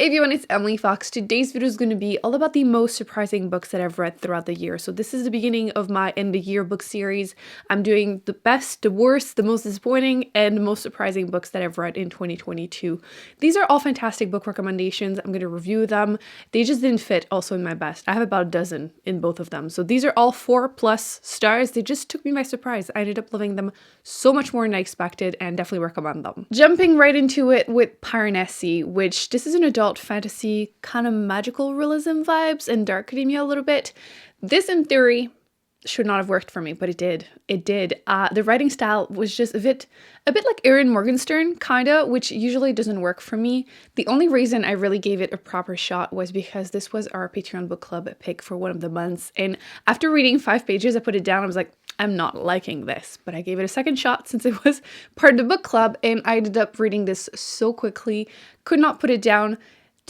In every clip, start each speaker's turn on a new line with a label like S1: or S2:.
S1: Hey everyone, it's Emily Fox. Today's video is going to be all about the most surprising books that I've read throughout the year. So this is the beginning of my end of year book series. I'm doing the best, the worst, the most disappointing, and the most surprising books that I've read in 2022. These are all fantastic book recommendations. I'm going to review them. They just didn't fit also in my best. I have about a dozen in both of them. So these are all 4+ stars. They just took me by surprise. I ended up loving them so much more than I expected and definitely recommend them. Jumping right into it with Piranesi, which this is an adult fantasy, kind of magical realism vibes and dark academia a little bit. This in theory should not have worked for me, but it did. It did. The writing style was just a bit like Erin Morgenstern, kinda, which usually doesn't work for me. The only reason I really gave it a proper shot was because this was our Patreon book club pick for one of the months, and after reading 5 pages, I put it down. I was like, I'm not liking this, but I gave it a second shot since it was part of the book club, and I ended up reading this so quickly, could not put it down.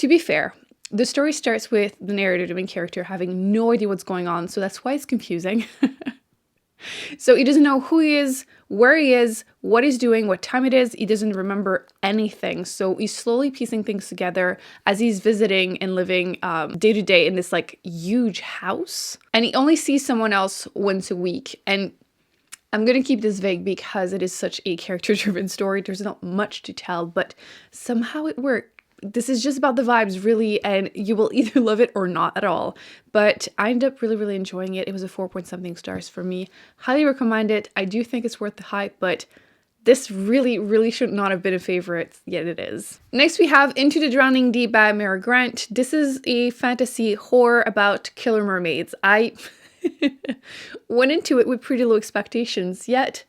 S1: To be fair, the story starts with the narrator, the main character, having no idea what's going on, so that's why it's confusing. So he doesn't know who he is, where he is, what he's doing, what time it is. He doesn't remember anything. So he's slowly piecing things together as he's visiting and living day to day in this like huge house. And he only sees someone else once a week. And I'm going to keep this vague because it is such a character-driven story. There's not much to tell, but somehow it worked. This is just about the vibes, really, and you will either love it or not at all. But I ended up really enjoying it. It was a 4-point-something stars for me. Highly recommend it. I do think it's worth the hype, but this really should not have been a favorite, yet it is. Next we have Into the Drowning Deep by Mira Grant. This is a fantasy horror about killer mermaids. I went into it with pretty low expectations, yet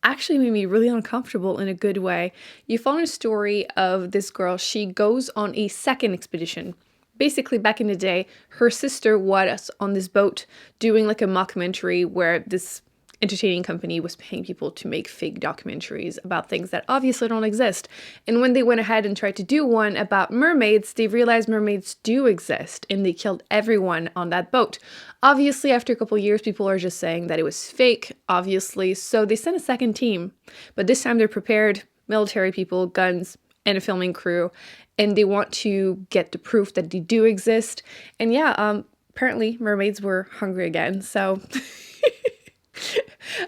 S1: actually made me really uncomfortable in a good way. You follow a story of this girl. She goes on a second expedition. Basically, back in the day, her sister was on this boat doing like a mockumentary where this entertaining company was paying people to make fake documentaries about things that obviously don't exist. And when they went ahead and tried to do one about mermaids, they realized mermaids do exist and they killed everyone on that boat. Obviously, after a couple years, people are just saying that it was fake, obviously, so they sent a second team. But this time they're prepared, military people, guns, and a filming crew, and they want to get the proof that they do exist. And yeah, apparently mermaids were hungry again, so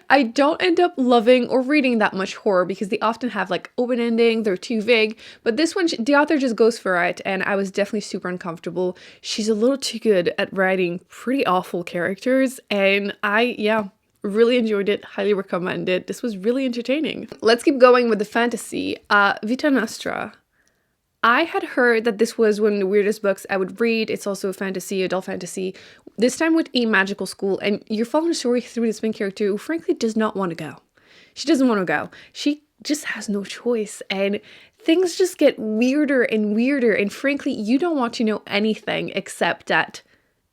S1: I don't end up loving or reading that much horror because they often have like open ending, they're too vague, but this one, the author just goes for it, and I was definitely super uncomfortable. She's a little too good at writing pretty awful characters, and I really enjoyed it, highly recommend it. This was really entertaining. Let's keep going with the fantasy. Vitamastra. I had heard that this was one of the weirdest books I would read. It's also a fantasy, adult fantasy, this time with a magical school, and you're following a story through this main character who frankly does not want to go. She doesn't want to go. She just has no choice, and things just get weirder and weirder, and frankly, you don't want to know anything except that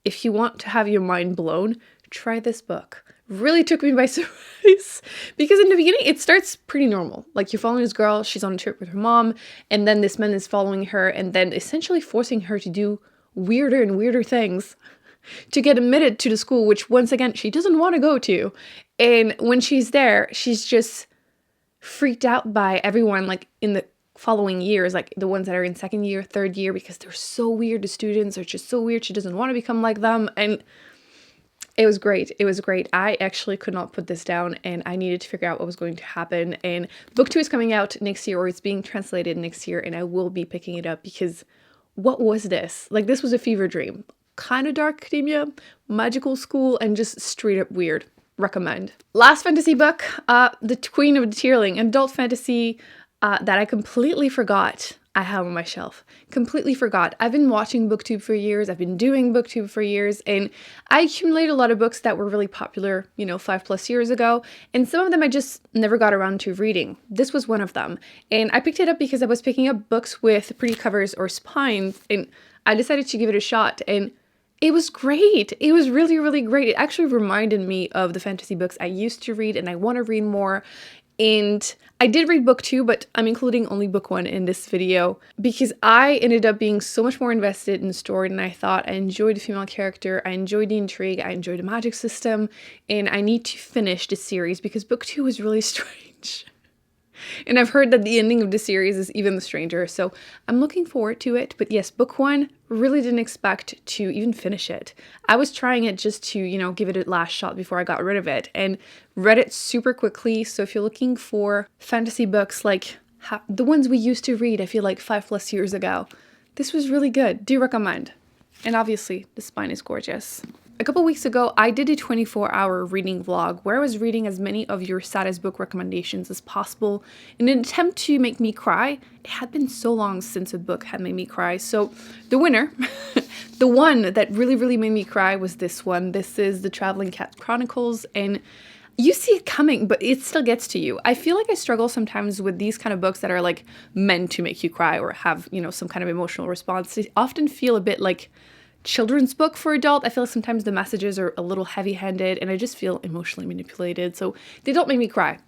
S1: if you want to have your mind blown, try this book. Really took me by surprise because in the beginning it starts pretty normal. Like, you're following this girl, she's on a trip with her mom, and then this man is following her and then essentially forcing her to do weirder and weirder things to get admitted to the school, which once again she doesn't want to go to. And when she's there, she's just freaked out by everyone like in the following years, like the ones that are in 2nd year, 3rd year, because they're so weird. The students are just so weird. She doesn't want to become like them, and it was great. It was great. I actually could not put this down, and I needed to figure out what was going to happen. And book 2 is coming out next year, or it's being translated next year, and I will be picking it up because what was this? Like, this was a fever dream. Kind of dark academia, magical school, and just straight up weird. Recommend. Last fantasy book, The Queen of the Tearling, adult fantasy that I completely forgot I have on my shelf. Completely forgot. I've been watching Booktube for years. I've been doing Booktube for years, and I accumulated a lot of books that were really popular, 5+ years ago, and some of them I just never got around to reading. This was one of them, and I picked it up because I was picking up books with pretty covers or spines, and I decided to give it a shot, and it was great. It was really great. It actually reminded me of the fantasy books I used to read, and I want to read more. And I did read book 2, but I'm including only book 1 in this video because I ended up being so much more invested in the story than I thought. I enjoyed the female character, I enjoyed the intrigue, I enjoyed the magic system, and I need to finish this series because book 2 was really strange. And I've heard that the ending of the series is even stranger, so I'm looking forward to it. But yes, book one, really didn't expect to even finish it. I was trying it just to, give it a last shot before I got rid of it, and read it super quickly. So if you're looking for fantasy books like the ones we used to read, I feel like 5+ years ago, this was really good. Do recommend. And obviously, the spine is gorgeous. A couple weeks ago, I did a 24-hour reading vlog where I was reading as many of your saddest book recommendations as possible in an attempt to make me cry. It had been so long since a book had made me cry. So the winner, the one that really, really made me cry was this one. This is the Traveling Chronicles, and you see it coming, but it still gets to you. I feel like I struggle sometimes with these kind of books that are like meant to make you cry or have, some kind of emotional response. They often feel a bit like children's book for adult. I feel like sometimes the messages are a little heavy-handed and I just feel emotionally manipulated, so they don't make me cry.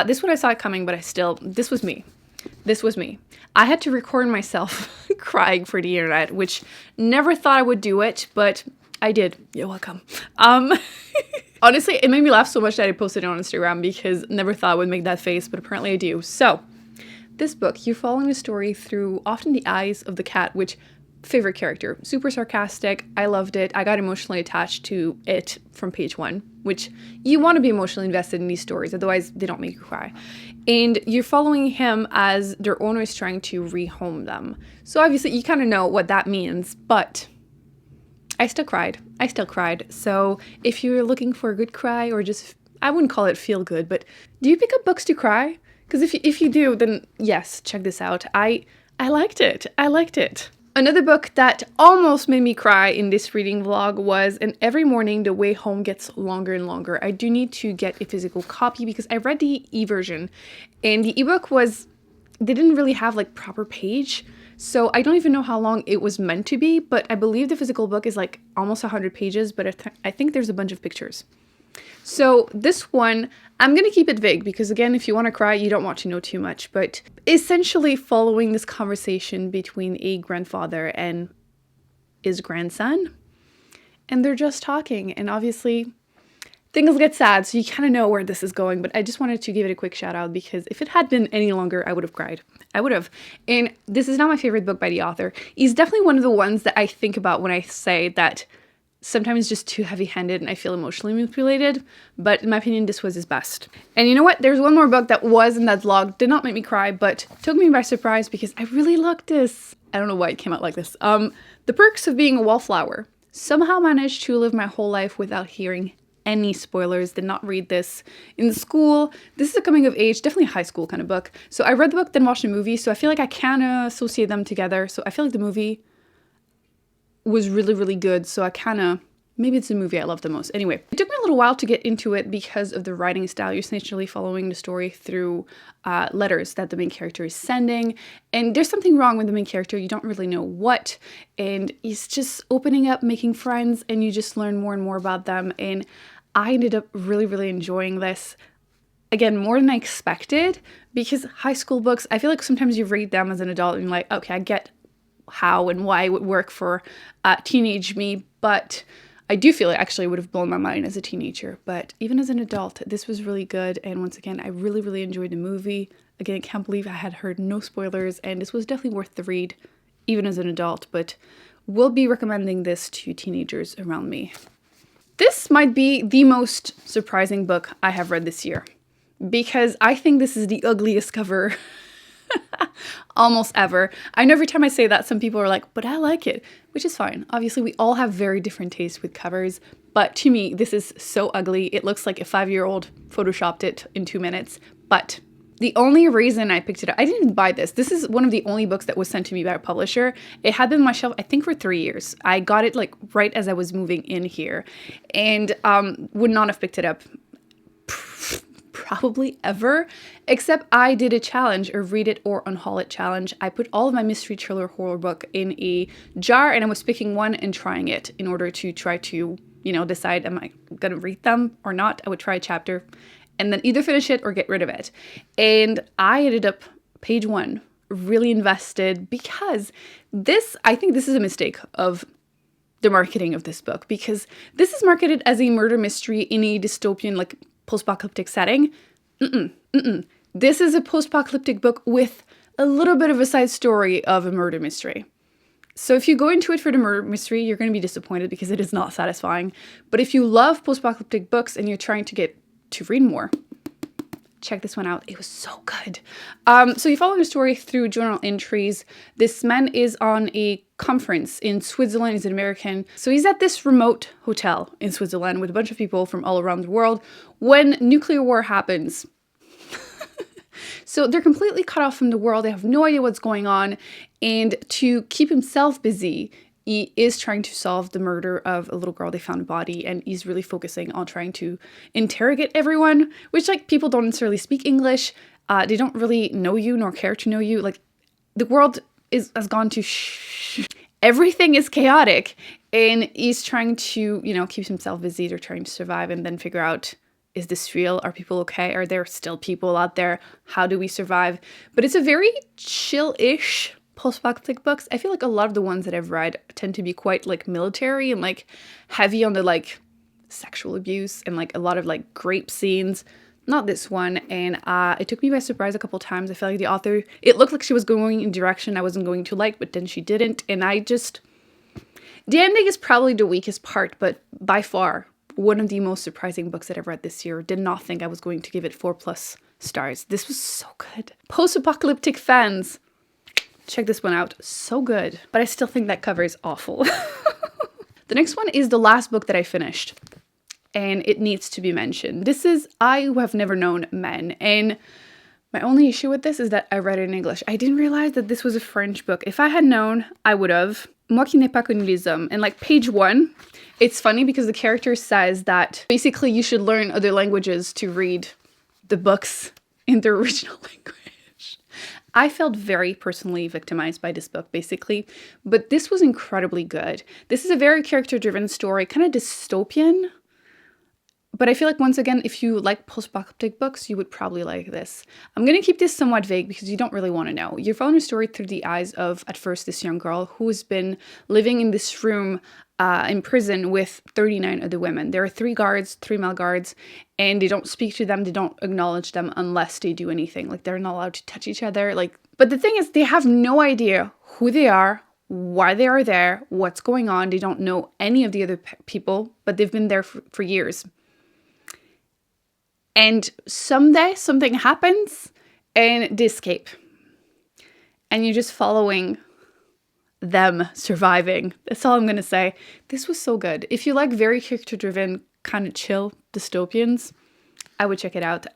S1: This one I saw it coming, but this was me. This was me. I had to record myself crying for the internet, which never thought I would do it, but I did. You're welcome. Honestly, it made me laugh so much that I posted it on Instagram because never thought I would make that face, but apparently I do. So, this book, you're following the story through often the eyes of the cat, which favorite character, super sarcastic. I loved it. I got emotionally attached to it from page one, which you want to be emotionally invested in these stories, otherwise they don't make you cry. And you're following him as their owner is trying to rehome them. So obviously you kind of know what that means, but I still cried. So if you're looking for a good cry or just, I wouldn't call it feel good, but do you pick up books to cry? Because if you do, then yes, check this out. I liked it. Another book that almost made me cry in this reading vlog was And Every Morning the Way Home Gets Longer and Longer. I do need to get a physical copy because I read the e-version and the ebook they didn't really have like proper page. So I don't even know how long it was meant to be, but I believe the physical book is like almost 100 pages, but I think there's a bunch of pictures. So this one, I'm going to keep it vague because again, if you want to cry, you don't want to know too much, but essentially following this conversation between a grandfather and his grandson, and they're just talking, and obviously things get sad, so you kind of know where this is going, but I just wanted to give it a quick shout out because if it had been any longer, I would have cried. I would have. And this is not my favorite book by the author. He's definitely one of the ones that I think about when I say that sometimes just too heavy-handed and I feel emotionally manipulated, but in my opinion, this was his best. And you know what? There's one more book that was in that vlog, did not make me cry, but took me by surprise because I really loved this. I don't know why it came out like this. The Perks of Being a Wallflower. Somehow managed to live my whole life without hearing any spoilers, did not read this in school. This is a coming of age, definitely a high school kind of book. So I read the book, then watched the movie, so I feel like I kind of associate them together. So I feel like the movie was really, really good. So I kind of, maybe it's the movie I love the most. Anyway, it took me a little while to get into it because of the writing style. You're essentially following the story through letters that the main character is sending. And there's something wrong with the main character. You don't really know what. And he's just opening up, making friends, and you just learn more and more about them. And I ended up really, really enjoying this. Again, more than I expected, because high school books, I feel like sometimes you read them as an adult and you're like, okay, I get how and why it would work for teenage me, but I do feel it actually would have blown my mind as a teenager. But even as an adult, this was really good. And once again, I really, really enjoyed the movie. Again, I can't believe I had heard no spoilers, and this was definitely worth the read, even as an adult, but will be recommending this to teenagers around me. This might be the most surprising book I have read this year, because I think this is the ugliest cover almost ever. I know every time I say that, some people are like, but I like it, which is fine. Obviously, we all have very different tastes with covers, but to me, this is so ugly. It looks like a 5-year-old photoshopped it in 2 minutes, but the only reason I picked it up, I didn't buy this. This is one of the only books that was sent to me by a publisher. It had been on my shelf, I think, for 3 years. I got it like right as I was moving in here, and would not have picked it up probably ever, except I did a challenge, a read it or unhaul it challenge. I put all of my mystery thriller horror book in a jar, and I was picking one and trying it in order to try to, decide, am I gonna read them or not? I would try a chapter and then either finish it or get rid of it. And I ended up page 1, really invested, because I think this is a mistake of the marketing of this book, because this is marketed as a murder mystery in a dystopian, like, post-apocalyptic setting. This is a post-apocalyptic book with a little bit of a side story of a murder mystery. So if you go into it for the murder mystery, you're going to be disappointed because it is not satisfying. But if you love post-apocalyptic books and you're trying to get to read more, check this one out. It was so good. So you follow the story through journal entries. This man is on a conference in Switzerland. He's an American. So he's at this remote hotel in Switzerland with a bunch of people from all around the world when nuclear war happens. So they're completely cut off from the world. They have no idea what's going on. And to keep himself busy, he is trying to solve the murder of a little girl. They found a body, and he's really focusing on trying to interrogate everyone, which, like, people don't necessarily speak English. They don't really know you nor care to know you. Like, the world has gone to everything is chaotic, and he's trying to, keep himself busy. They're trying to survive and then figure out, is this real? Are people okay? Are there still people out there? How do we survive? But it's a very chill-ish post-apocalyptic books. I feel like a lot of the ones that I've read tend to be quite like military and like heavy on the like sexual abuse and like a lot of like grape scenes. Not this one. And it took me by surprise a couple times. I felt like the author, it looked like she was going in a direction I wasn't going to like, but then she didn't. And the ending is probably the weakest part, but by far one of the most surprising books that I've read this year. Did not think I was going to give it 4+ stars. This was so good. Post-apocalyptic fans, check this one out. So good. But I still think that cover is awful. The next one is the last book that I finished, and it needs to be mentioned. This is I Who Have Never Known Men. And my only issue with this is that I read it in English. I didn't realize that this was a French book. If I had known, I would have. Moi qui n'ai pas connu les hommes. And like page 1, it's funny because the character says that basically you should learn other languages to read the books in the original language. I felt very personally victimized by this book, basically, but this was incredibly good. This is a very character-driven story, kind of dystopian, but I feel like, once again, if you like post-apocalyptic books, you would probably like this. I'm going to keep this somewhat vague because you don't really want to know. You're following a story through the eyes of, at first, this young girl who has been living in this room in prison with 39 other women. There are 3 male guards, and they don't speak to them, they don't acknowledge them unless they do anything. Like, they're not allowed to touch each other. But the thing is, they have no idea who they are, why they are there, what's going on. They don't know any of the other people, but they've been there for years. And someday something happens and they escape. And you're just following them surviving. That's all I'm going to say. This was so good. If you like very character-driven, kind of chill dystopians, I would check it out.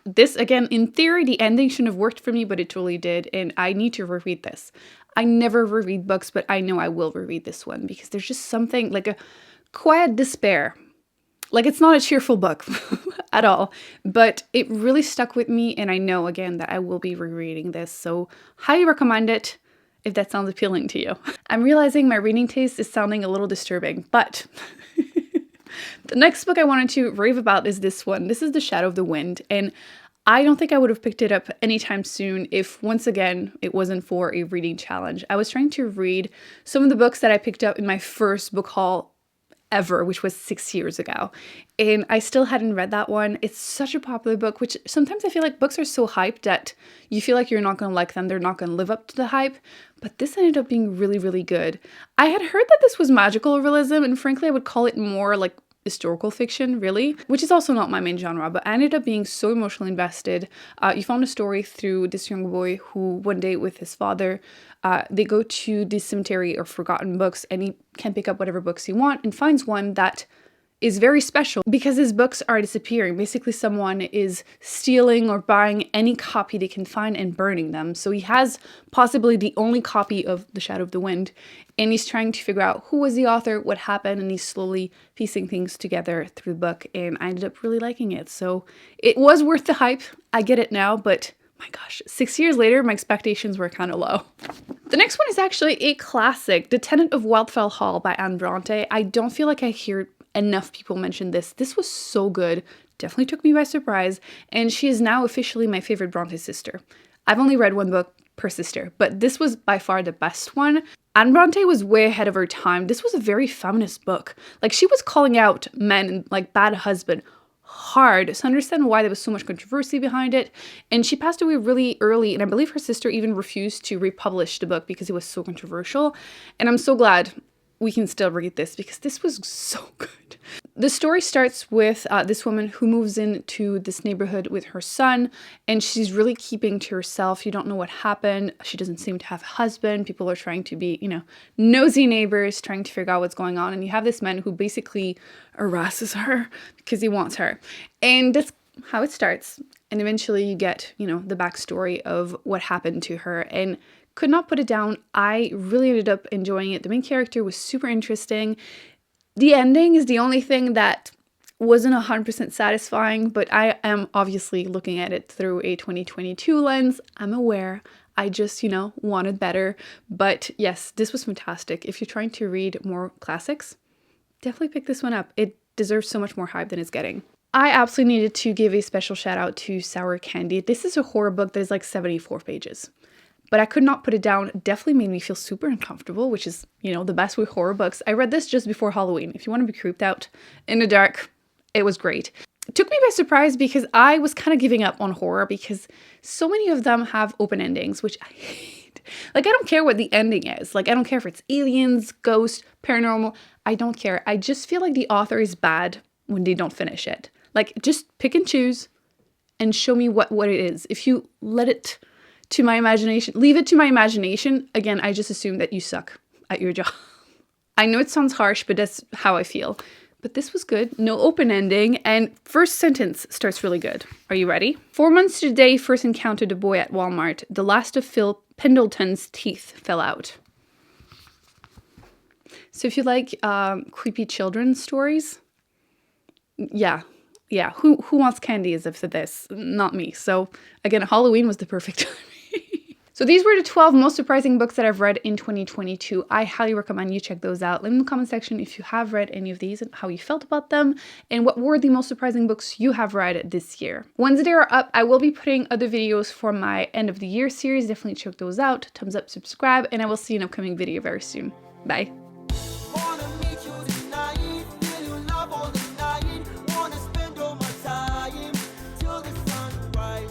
S1: This, again, in theory, the ending shouldn't have worked for me, but it totally did. And I need to reread this. I never reread books, but I know I will reread this one because there's just something like a quiet despair. Like, it's not a cheerful book at all, but it really stuck with me. And I know, again, that I will be rereading this. So highly recommend it if that sounds appealing to you. I'm realizing my reading taste is sounding a little disturbing, but the next book I wanted to rave about is this one. This is The Shadow of the Wind. And I don't think I would have picked it up anytime soon if, once again, it wasn't for a reading challenge. I was trying to read some of the books that I picked up in my first book haul ever, which was 6 years ago. And I still hadn't read that one. It's such a popular book, which sometimes I feel like books are so hyped that you feel like you're not going to like them. They're not going to live up to the hype. But this ended up being really, really good. I had heard that this was magical realism, and frankly, I would call it more like historical fiction, really, which is also not my main genre, but I ended up being so emotionally invested. You found a story through this young boy who one day with his father, they go to the cemetery of forgotten books, and he can pick up whatever books he wants and finds one that is very special because his books are disappearing. Basically, someone is stealing or buying any copy they can find and burning them. So he has possibly the only copy of The Shadow of the Wind, and he's trying to figure out who was the author, what happened, and he's slowly piecing things together through the book, and I ended up really liking it. So it was worth the hype. I get it now, but my gosh, 6 years later, my expectations were kind of low. The next one is actually a classic, The Tenant of Wildfell Hall by Bronte. I don't feel like I hear enough people mention this. This was so good. Definitely took me by surprise. And she is now officially my favorite Bronte sister. I've only read one book per sister, but this was by far the best one. Anne Bronte was way ahead of her time. This was a very feminist book. Like, she was calling out men and like bad husband hard. So I understand why there was so much controversy behind it. And she passed away really early, and I believe her sister even refused to republish the book because it was so controversial. And I'm so glad we can still read this because this was so good. The story starts with this woman who moves into this neighborhood with her son, and she's really keeping to herself. You don't know what happened. She doesn't seem to have a husband. People are trying to be, nosy neighbors, trying to figure out what's going on. And you have this man who basically harasses her because he wants her. And that's how it starts. And eventually you get, the backstory of what happened to her. And could not put it down. I really ended up enjoying it. The main character was super interesting. The ending is the only thing that wasn't 100% satisfying, but I am obviously looking at it through a 2022 lens. I'm aware. I just, wanted better. But yes, this was fantastic. If you're trying to read more classics, definitely pick this one up. It deserves so much more hype than it's getting. I absolutely needed to give a special shout out to Sour Candy. This is a horror book that is like 74 pages. But I could not put it down. It definitely made me feel super uncomfortable, which is, the best with horror books. I read this just before Halloween. If you want to be creeped out in the dark, it was great. It took me by surprise because I was kind of giving up on horror because so many of them have open endings, which I hate. Like, I don't care what the ending is. Like, I don't care if it's aliens, ghosts, paranormal. I don't care. I just feel like the author is bad when they don't finish it. Like, just pick and choose and show me what it is. If you let it to my imagination, leave it to my imagination, again, I just assume that you suck at your job. I know it sounds harsh, but that's how I feel. But this was good. No open ending. And first sentence starts really good. Are you ready? 4 months to the day first encountered a boy at Walmart. The last of Phil Pendleton's teeth fell out. So if you like creepy children's stories, yeah. Who wants candy as if to this? Not me. So again, Halloween was the perfect time. So these were the 12 most surprising books that I've read in 2022. I highly recommend you check those out. Let me know in the comment section if you have read any of these and how you felt about them and what were the most surprising books you have read this year. Once they are up, I will be putting other videos for my end of the year series. Definitely check those out. Thumbs up, subscribe, and I will see you in an upcoming video very soon. Bye.